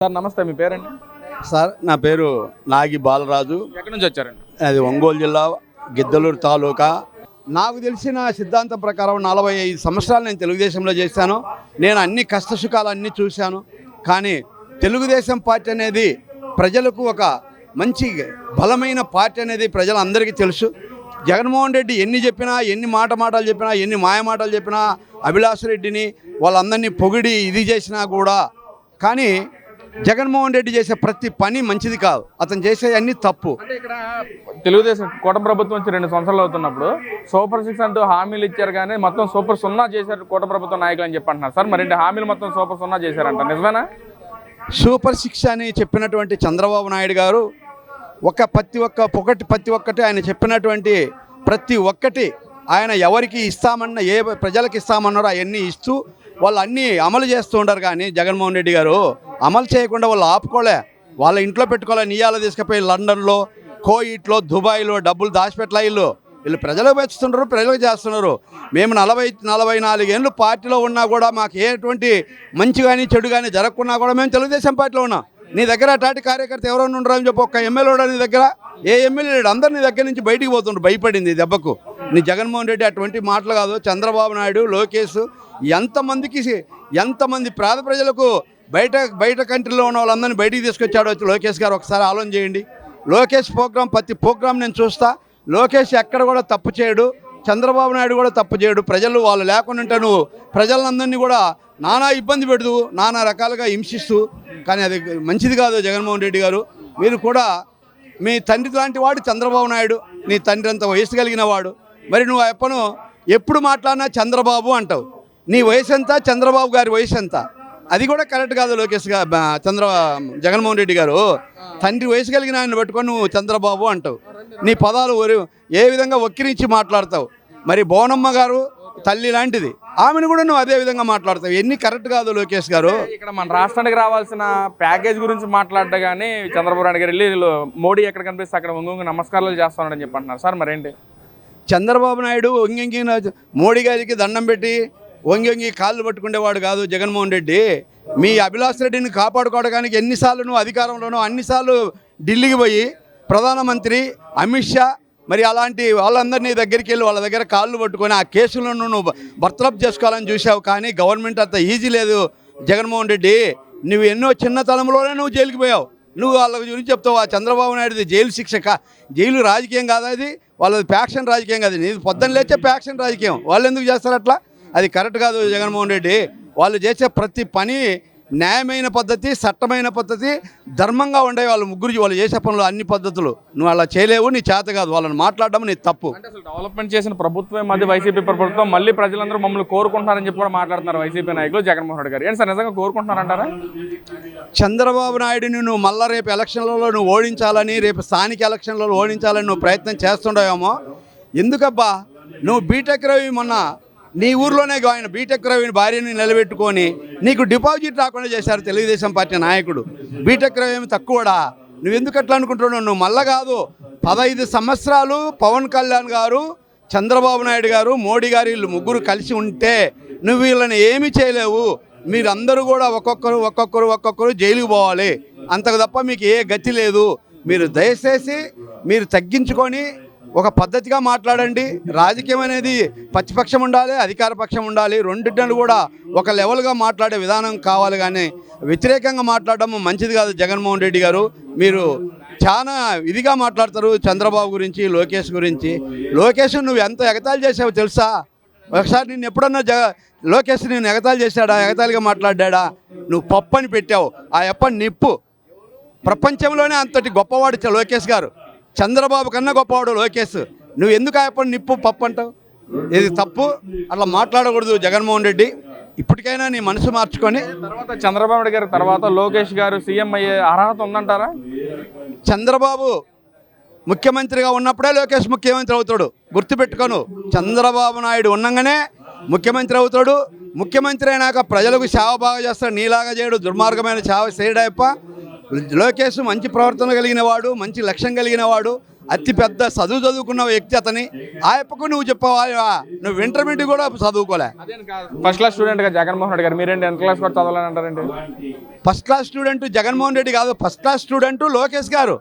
Sir నమస్తే, మీ పేరండి? Sir నా పేరు నాగి బాలరాజు. ఎక్కడి నుంచి వచ్చారండి? అది ఒంగోలు జిల్లా గిద్దలూరు తాలూకా. నాకు తెలిసిన సిద్ధాంతం ప్రకారం 45 సంవత్సరాలు నేను తెలుగుదేశంలో చేశాను. నేను అన్ని కష్టసుఖాలు అన్నీ చూశాను. కానీ తెలుగుదేశం పార్టీ అనేది ప్రజలకు ఒక మంచి బలమైన పార్టీ అనేది ప్రజలందరికీ తెలుసు. జగన్మోహన్ రెడ్డి ఎన్ని చెప్పినా, ఎన్ని మాటలు చెప్పినా, ఎన్ని మాయమాటలు చెప్పినా, అభిలాష్ రెడ్డిని వాళ్ళందరినీ పొగిడి ఇది చేసినా కూడా కానీ జగన్మోహన్ రెడ్డి చేసే ప్రతి పని మంచిది కాదు. అతను చేసే అన్ని తప్పు. అంటే ఇక్కడ తెలుగుదేశం కూటమి ప్రభుత్వం వచ్చి 2 సంవత్సరాలు అవుతున్నప్పుడు సూపర్ 6 అంటూ హామీలు ఇచ్చారు, కానీ మొత్తం సూపర్ 0 చేశారు కూటమి ప్రభుత్వం నాయకులు అని చెప్పంటున్నారు సార్. మరి హామీలు మొత్తం సూపర్ 0 చేశారంట, నిజమేనా? సూపర్ 6 అని చెప్పినటువంటి చంద్రబాబు నాయుడు గారు ప్రతి ఒక్కటి ఆయన చెప్పినటువంటి ప్రతి ఒక్కటి ఆయన ఎవరికి ఇస్తామన్న ఏ ప్రజలకు ఇస్తామన్నారో అవన్నీ ఇస్తూ వాళ్ళు అన్నీ అమలు చేస్తూ ఉండరు. కానీ జగన్మోహన్ రెడ్డి గారు అమలు చేయకుండా వాళ్ళు ఆపుకోలే. వాళ్ళ ఇంట్లో పెట్టుకోలే. నియాలు తీసుకుపోయి లండన్లో, కోయిట్లో, దుబాయ్లో డబ్బులు దాచిపెట్టలే. వీళ్ళు ప్రజలకు పెంచుతున్నారు, ప్రజలకు చేస్తున్నారు. మేము 44 ఏళ్ళు పార్టీలో ఉన్నా కూడా మాకు ఎటువంటి మంచి కానీ చెడు కానీ జరగకున్నా కూడా మేము తెలుగుదేశం పార్టీలో ఉన్నాం. నీ దగ్గర అటాటి కార్యకర్త ఎవరైనా ఉండరు అని చెప్పి ఒక్క ఎమ్మెల్యే నీ దగ్గర ఏ ఎమ్మెల్యే లేడు. అందరు నీ దగ్గర నుంచి బయటికి పోతుండ్రు భయపడింది దెబ్బకు. నీ జగన్మోహన్ రెడ్డి అటువంటి మాటలు కాదు. చంద్రబాబు నాయుడు, లోకేష్ ఎంతమంది పేద ప్రజలకు బయట కంట్రీలో ఉన్న వాళ్ళందరినీ బయటికి తీసుకొచ్చాడు లోకేష్ గారు. ఒకసారి ఆలోచన చేయండి. లోకేష్ ప్రతి ప్రోగ్రాం నేను చూస్తా. లోకేష్ ఎక్కడ కూడా తప్పు చేయడు, చంద్రబాబు నాయుడు కూడా తప్పు చేయడు. ప్రజలు వాళ్ళు లేకుండా ఉంటే నువ్వు ప్రజలందరినీ కూడా నానా ఇబ్బంది పెడుతూ నానా రకాలుగా హింసిస్తూ, కానీ అది మంచిది కాదు. జగన్మోహన్ రెడ్డి గారు, మీరు కూడా మీ తండ్రి లాంటి వాడు చంద్రబాబు నాయుడు. నీ తండ్రి అంత వయసు కలిగిన వాడు. మరి నువ్వు ఎప్పుడు మాట్లాడినా చంద్రబాబు అంటావు. నీ వయసు ఎంత, చంద్రబాబు గారి వయసు ఎంత? అది కూడా కరెక్ట్ కాదు. లోకేష్ జగన్మోహన్ రెడ్డి గారు తండ్రి వయసు కలిగిన ఆయన పెట్టుకొని నువ్వు చంద్రబాబు అంటావు. నీ పదాలు ఏ విధంగా వక్కిరించి మాట్లాడతావు. మరి భువనమ్మ గారు తల్లి లాంటిది, ఆమెను కూడా నువ్వు అదే విధంగా మాట్లాడతావు. ఎన్ని కరెక్ట్ కాదు లోకేష్ గారు. ఇక్కడ మన రాష్ట్రానికి రావాల్సిన ప్యాకేజ్ గురించి మాట్లాడటా కానీ చంద్రబాబు నాయుడు గారు వెళ్ళి మోడీ ఎక్కడ కనిపిస్తే అక్కడ వంగి నమస్కారాలు చేస్తున్నాడని చెప్పంటున్నారు సార్. మరేంటి? చంద్రబాబు నాయుడు వంగి మోడీ గారికి దండం పెట్టి వంగి కాళ్ళు పట్టుకునేవాడు కాదు జగన్మోహన్ రెడ్డి. మీ అభిలాష్ రెడ్డిని కాపాడుకోవడానికి ఎన్నిసార్లు నువ్వు అధికారంలోనూ అన్నిసార్లు ఢిల్లీకి పోయి ప్రధానమంత్రి అమిత్ షా మరి అలాంటి వాళ్ళందరినీ దగ్గరికి వెళ్ళి వాళ్ళ దగ్గర కాళ్ళు పట్టుకొని ఆ కేసులను నువ్వు బర్తరఫ్ చేసుకోవాలని చూసావు. కానీ గవర్నమెంట్ అంత ఈజీ లేదు జగన్మోహన్ రెడ్డి. నువ్వు ఎన్నో చిన్నతనంలోనే నువ్వు జైలుకి పోయావు. నువ్వు వాళ్ళ గురించి చెప్తావు. ఆ చంద్రబాబు నాయుడుది జైలు శిక్ష జైలు రాజకీయం కాదా? అది వాళ్ళది ఫ్యాక్షన్ రాజకీయం కాదు. నీది పొద్దున్న లేచే ఫ్యాక్షన్ రాజకీయం. వాళ్ళు ఎందుకు చేస్తారు అట్లా? అది కరెక్ట్ కాదు జగన్మోహన్ రెడ్డి. వాళ్ళు చేసే ప్రతి పని న్యాయమైన పద్ధతి, చట్టమైన పద్ధతి, ధర్మంగా ఉండే వాళ్ళు ముగ్గురు వాళ్ళు చేసే పనులు అన్ని పద్ధతులు నువ్వు అలా చేయలేవు. నీ చేత కాదు. వాళ్ళని మాట్లాడడం నీ తప్పు. అంటే అసలు డెవలప్మెంట్ చేసిన ప్రభుత్వం మధ్య వైసీపీ ప్రభుత్వం మళ్ళీ ప్రజలందరూ మమ్మల్ని కోరుకుంటున్నారని చెప్పి కూడా మాట్లాడుతున్నారు వైసీపీ నాయకులు, జగన్మోహన్ రెడ్డి గారు. ఏంటి సార్, నిజంగా కోరుకుంటున్నారంటారా? చంద్రబాబు నాయుడుని నువ్వు మళ్ళీ రేపు ఎలక్షన్లలో నువ్వు ఓడించాలని, రేపు స్థానిక ఎలక్షన్లలో ఓడించాలని నువ్వు ప్రయత్నం చేస్తుండవేమో. ఎందుకబ్బా నువ్వు బీటెక్ రవి మొన్న నీ ఊర్లోనే ఆయన బీటెక్ రవిని భార్యని నిలబెట్టుకొని నీకు డిపాజిట్ రాకుండా చేశారు తెలుగుదేశం పార్టీ నాయకుడు. బీటెక్ రవి ఏమి తక్కువడా? నువ్వు ఎందుకు అట్లా అనుకుంటున్నావు? నువ్వు మళ్ళా కాదు. 15 సంవత్సరాలు పవన్ కళ్యాణ్ గారు, చంద్రబాబు నాయుడు గారు, మోడీ గారు వీళ్ళు ముగ్గురు కలిసి ఉంటే నువ్వు వీళ్ళని ఏమీ చేయలేవు. మీరందరూ కూడా ఒక్కొక్కరు జైలుకు పోవాలి. అంతకు తప్ప మీకు ఏ గతి లేదు. మీరు దయచేసి మీరు తగ్గించుకొని ఒక పద్ధతిగా మాట్లాడండి. రాజకీయం అనేది ప్రతిపక్షం ఉండాలి, అధికార పక్షం ఉండాలి. రెండింటిని కూడా ఒక లెవెల్గా మాట్లాడే విధానం కావాలి. కానీ వ్యతిరేకంగా మాట్లాడడం మంచిది కాదు. జగన్మోహన్ రెడ్డి గారు మీరు చాలా ఇదిగా మాట్లాడతారు చంద్రబాబు గురించి, లోకేష్ గురించి. లోకేష్ నువ్వు ఎంత ఎగతాళి చేసావో తెలుసా? ఒకసారి నిన్ను ఎప్పుడన్నా లోకేష్ నేను ఎగతాళి చేశాడా? ఎగతాళిగా మాట్లాడా? నువ్వు పప్పని పెట్టావు. ఆ ఎప్పని నిప్పు. ప్రపంచంలోనే అంతటి గొప్పవాడు లోకేష్ గారు. చంద్రబాబు కన్నా గొప్పవాడు లోకేష్. నువ్వు ఎందుకు ఆయప్పని నిప్పు పప్పు అంటావు? ఇది తప్పు. అట్లా మాట్లాడకూడదు జగన్మోహన్ రెడ్డి. ఇప్పటికైనా నీ మనసు మార్చుకొని. తర్వాత చంద్రబాబు నాయుడు గారి తర్వాత లోకేష్ గారు సీఎం అయ్యే అర్హత ఉందంటారా? చంద్రబాబు ముఖ్యమంత్రిగా ఉన్నప్పుడే లోకేష్ ముఖ్యమంత్రి అవుతాడు. గుర్తుపెట్టుకోను. చంద్రబాబు నాయుడు ఉన్నగానే ముఖ్యమంత్రి అవుతాడు. ముఖ్యమంత్రి అయినాక ప్రజలకు సేవ బాగా చేస్తాడు. నీలాగా చేయడు, దుర్మార్గమైన సేవ చేయడప్ప. లోకేష్ మంచి ప్రవర్తన కలిగిన వాడు, మంచి లక్ష్యం కలిగిన వాడు. అతి పెద్ద చదువుకున్న వ్యక్తి అతని ఆ యప్పకు నువ్వు చెప్పవా? నువ్వు ఇంటర్మీడియట్ కూడా చదువుకోలే. ఫస్ట్ క్లాస్ స్టూడెంట్గా జగన్మోహన్ రెడ్డి గారు, మీరేంటి 10th క్లాస్ కూడా చదవాలని అంటారండి? First class student Jaganmohan Reddy కాదు, ఫస్ట్ క్లాస్ స్టూడెంట్ లోకేష్ గారు.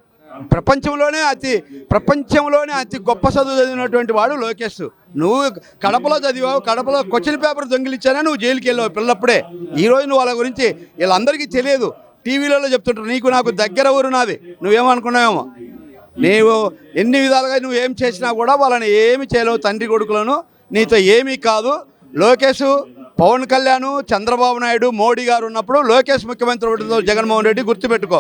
ప్రపంచంలోనే అతి గొప్ప చదువు చదివినటువంటి వాడు లోకేష్. నువ్వు కడపలో చదివావు, కడపలో క్వశ్చన్ పేపర్ దొంగిలిచ్చానే నువ్వు జైలుకి వెళ్ళావు పిల్లప్పుడే. ఈరోజు నువ్వు వాళ్ళ గురించి వీళ్ళందరికీ తెలియదు, టీవీలలో చెప్తుంటారు. నీకు నాకు దగ్గర ఊరు నాది, నువ్వేమనుకున్నావేమో. నీవు ఎన్ని విధాలుగా నువ్వు ఏం చేసినా కూడా వాళ్ళని ఏమి చేయలేవు. తండ్రి కొడుకులను నీతో ఏమీ కాదు. లోకేష్, పవన్ కళ్యాణ్, చంద్రబాబు నాయుడు, మోడీ గారు ఉన్నప్పుడు లోకేష్ ముఖ్యమంత్రి జగన్మోహన్ రెడ్డి గుర్తుపెట్టుకో.